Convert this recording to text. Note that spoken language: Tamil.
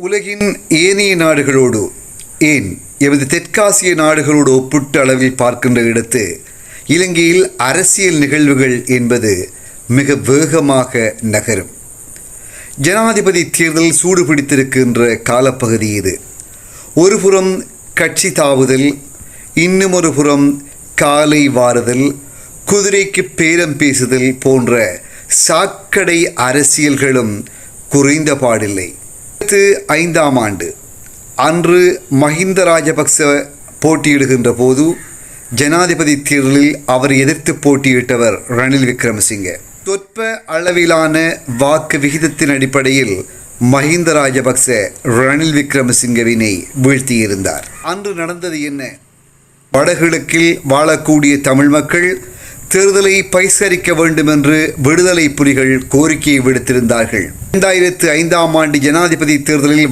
உலகின் ஏனைய நாடுகளோடு ஏன் எமது தெற்காசிய நாடுகளோடு ஒப்பிட்ட அளவில் பார்க்கின்ற இடத்து இலங்கையில் அரசியல் நிகழ்வுகள் என்பது மிக வேகமாக நகரும். ஜனாதிபதி தேர்தல் சூடு பிடித்திருக்கின்ற காலப்பகுதி இது. ஒருபுறம் கட்சி தாவுதல், இன்னும் ஒரு புறம் காலை வாருதல், குதிரைக்கு பேரம் பேசுதல் போன்ற சாக்கடை அரசியல்களும் குறைந்த பாடில்லை. 2005ஆம் ஆண்டு அன்று மஹிந்த ராஜபக்ச போட்டியிடுகின்ற போது ஜனாதிபதி தேர்தலில் அவர் எதிர்த்து போட்டியிட்டவர் ரணில் விக்ரமசிங்க. சொற்ப அளவிலான வாக்கு விகிதத்தின் அடிப்படையில் மஹிந்த ராஜபக்ச ரணில் விக்ரமசிங்கவினை வீழ்த்தியிருந்தார். அன்று நடந்தது என்ன? வடகிழக்கில் வாழக்கூடிய தமிழ் மக்கள் தேர்தலை பகிஷ்கரிக்க வேண்டும் என்று விடுதலை புலிகள் கோரிக்கையை விடுத்திருந்தார்கள். 2005ஆம் ஆண்டு ஜனாதிபதி தேர்தலில்